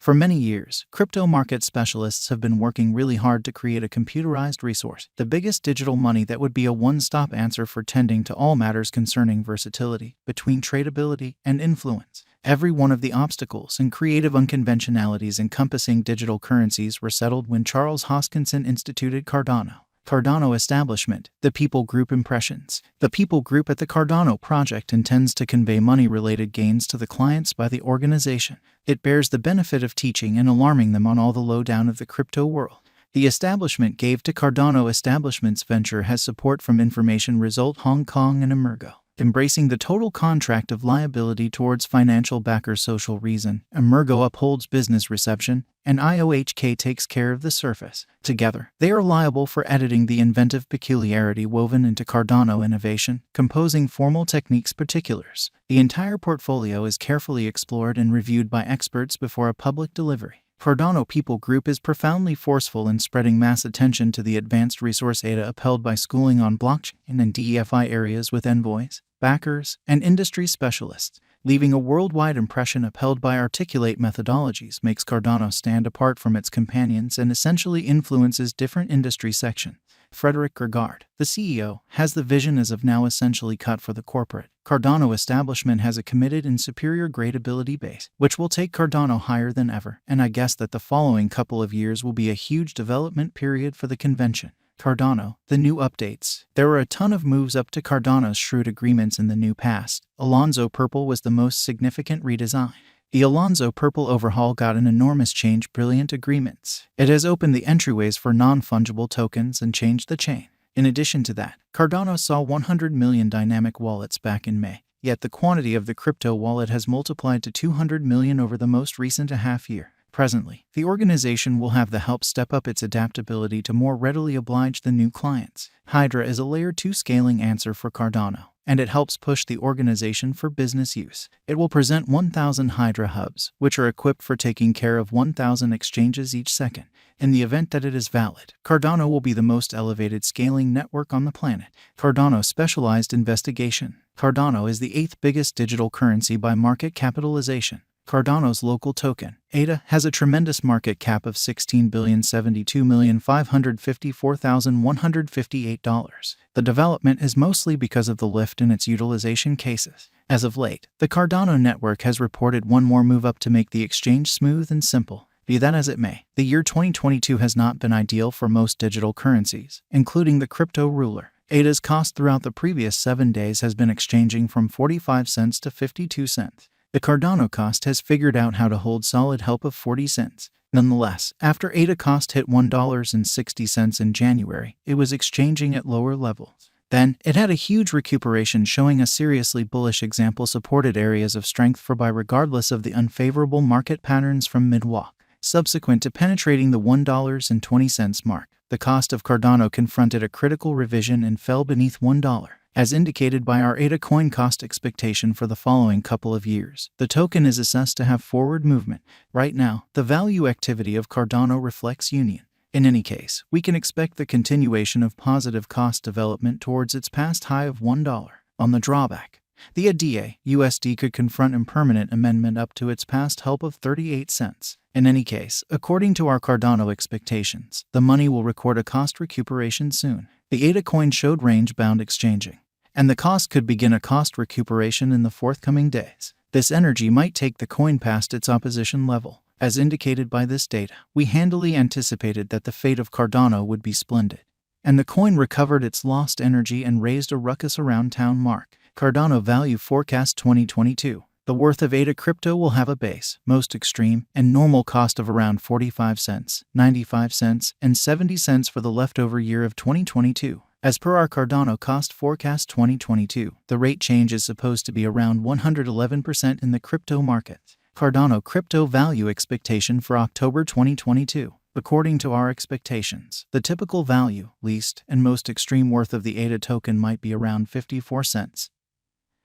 For many years, crypto market specialists have been working really hard to create a computerized resource, the biggest digital money that would be a one-stop answer for tending to all matters concerning versatility, between tradability, and influence. Every one of the obstacles and creative unconventionalities encompassing digital currencies were settled when Charles Hoskinson instituted Cardano. Cardano establishment, the People Group impressions. The People Group at the Cardano project intends to convey money-related gains to the clients by the organization. It bears the benefit of teaching and alarming them on all the lowdown of the crypto world. The establishment gave to Cardano Establishment's venture has support from Information Result Hong Kong and Emergo. Embracing the total contract of liability towards financial backer social reason, Emergo upholds business reception, and IOHK takes care of the surface. Together, they are liable for editing the inventive peculiarity woven into Cardano innovation, composing formal techniques particulars. The entire portfolio is carefully explored and reviewed by experts before a public delivery. Cardano People Group is profoundly forceful in spreading mass attention to the advanced resource ADA upheld by schooling on blockchain and DeFi areas with envoys, backers, and industry specialists. Leaving a worldwide impression upheld by articulate methodologies makes Cardano stand apart from its companions and essentially influences different industry sections. Frederick Gergard, the CEO, has the vision as of now essentially cut for the corporate. Cardano establishment has a committed and superior gradability base, which will take Cardano higher than ever, and I guess that the following couple of years will be a huge development period for the convention. Cardano, the new updates. There were a ton of moves up to Cardano's shrewd agreements in the new past. Alonzo Purple was the most significant redesign. The Alonzo Purple overhaul got an enormous change. Brilliant agreements. It has opened the entryways for non-fungible tokens and changed the chain. In addition to that, Cardano saw 100 million dynamic wallets back in May, yet the quantity of the crypto wallet has multiplied to 200 million over the most recent half year. Presently, the organization will have the help step up its adaptability to more readily oblige the new clients. Hydra is a Layer 2 scaling answer for Cardano, and it helps push the organization for business use. It will present 1,000 Hydra hubs, which are equipped for taking care of 1,000 exchanges each second. In the event that it is valid, Cardano will be the most elevated scaling network on the planet. Cardano Specialized Investigation. Cardano is the 8th biggest digital currency by market capitalization. Cardano's local token, ADA, has a tremendous market cap of $16,072,554,158. The development is mostly because of the lift in its utilization cases. As of late, the Cardano network has reported one more move up to make the exchange smooth and simple. Be that as it may, the year 2022 has not been ideal for most digital currencies, including the crypto ruler. ADA's cost throughout the previous 7 days has been exchanging from 45 cents to 52 cents. The Cardano cost has figured out how to hold solid help of 40 cents. Nonetheless, after ADA cost hit $1.60 in January, it was exchanging at lower levels. Then, it had a huge recuperation showing a seriously bullish example supported areas of strength for buy regardless of the unfavorable market patterns from mid-walk. Subsequent to penetrating the $1.20 mark, the cost of Cardano confronted a critical revision and fell beneath $1. As indicated by our ADA coin cost expectation for the following couple of years, the token is assessed to have forward movement. Right now, the value activity of Cardano reflects union. In any case, we can expect the continuation of positive cost development towards its past high of $1. On the drawback, the ADA USD could confront impermanent amendment up to its past help of 38 cents. In any case, according to our Cardano expectations, the money will record a cost recuperation soon. The ADA coin showed range-bound exchanging, and the cost could begin a cost recuperation in the forthcoming days. This energy might take the coin past its opposition level. As indicated by this data, we handily anticipated that the fate of Cardano would be splendid, and the coin recovered its lost energy and raised a ruckus around town mark. Cardano Value Forecast 2022. The worth of ADA crypto will have a base, most extreme, and normal cost of around 45 cents, 95 cents, and 70 cents for the leftover year of 2022. As per our Cardano Cost Forecast 2022, the rate change is supposed to be around 111% in the crypto markets. Cardano Crypto Value Expectation for October 2022. According to our expectations, the typical value, least, and most extreme worth of the ADA token might be around 54 cents.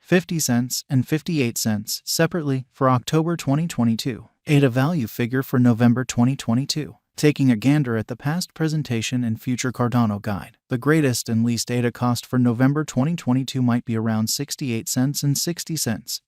50 cents, and 58 cents, separately, for October 2022. ADA value figure for November 2022. Taking a gander at the past presentation and future Cardano guide, the greatest and least ADA cost for November 2022 might be around 68 cents and 60 cents.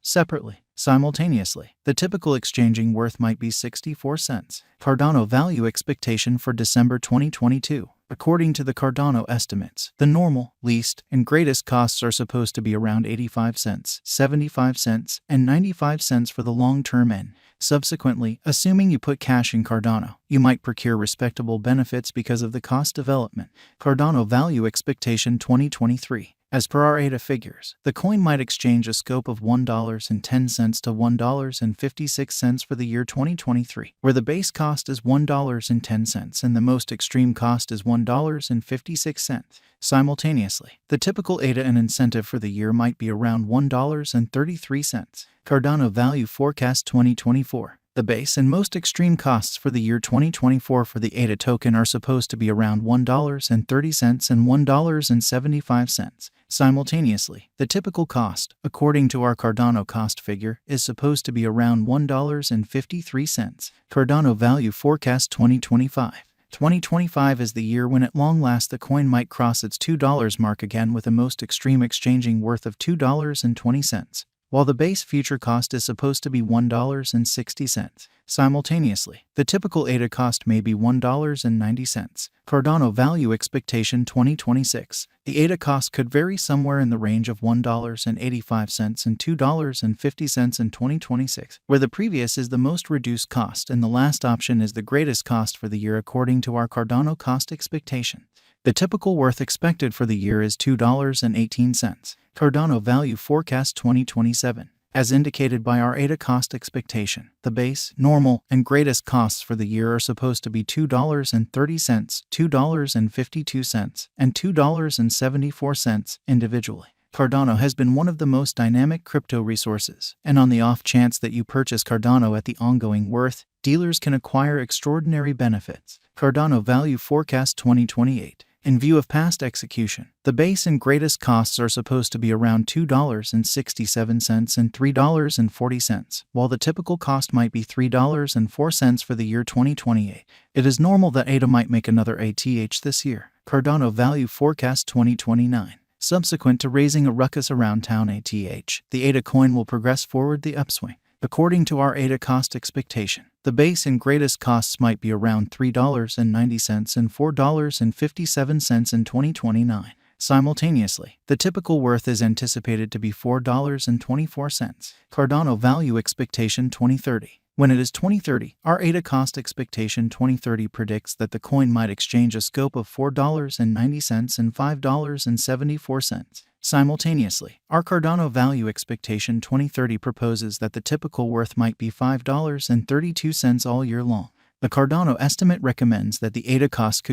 Separately, Simultaneously, the typical exchanging worth might be 64 cents. Cardano value expectation for December 2022. According to the Cardano estimates, the normal, least, and greatest costs are supposed to be around 85 cents, 75 cents, and 95 cents for the long-term N. Subsequently, assuming you put cash in Cardano, you might procure respectable benefits because of the cost development. Cardano value expectation 2023. As per our ADA figures, the coin might exchange a scope of $1.10 to $1.56 for the year 2023, where the base cost is $1.10 and the most extreme cost is $1.56. Simultaneously, the typical ADA and incentive for the year might be around $1.33. Cardano value forecast 2024. The base and most extreme costs for the year 2024 for the ADA token are supposed to be around $1.30 and $1.75. Simultaneously, the typical cost, according to our Cardano cost figure, is supposed to be around $1.53. Cardano value forecast 2025. 2025 is the year when at long last the coin might cross its $2 mark again with a most extreme exchanging worth of $2.20. While the base future cost is supposed to be $1.60. Simultaneously, the typical ADA cost may be $1.90. Cardano value expectation 2026. The ADA cost could vary somewhere in the range of $1.85 and $2.50 in 2026, where the previous is the most reduced cost and the last option is the greatest cost for the year according to our Cardano cost expectation. The typical worth expected for the year is $2.18. Cardano value forecast 2027. As indicated by our ADA cost expectation, the base, normal, and greatest costs for the year are supposed to be $2.30, $2.52, and $2.74 individually. Cardano has been one of the most dynamic crypto resources, and on the off chance that you purchase Cardano at the ongoing worth, dealers can acquire extraordinary benefits. Cardano value forecast 2028. In view of past execution, the base and greatest costs are supposed to be around $2.67 and $3.40, while the typical cost might be $3.04 for the year 2028. It is normal that ADA might make another ATH this year. Cardano value forecast 2029. Subsequent to raising a ruckus around town ATH, the ADA coin will progress forward the upswing. According to our ADA cost expectation, the base and greatest costs might be around $3.90 and $4.57 in 2029. Simultaneously, the typical worth is anticipated to be $4.24. Cardano value expectation 2030. When it is 2030, our ADA cost expectation 2030 predicts that the coin might exchange a scope of $4.90 and $5.74. Simultaneously, our Cardano value expectation 2030 proposes that the typical worth might be $5.32 all year long. The Cardano estimate recommends that the ADA cost could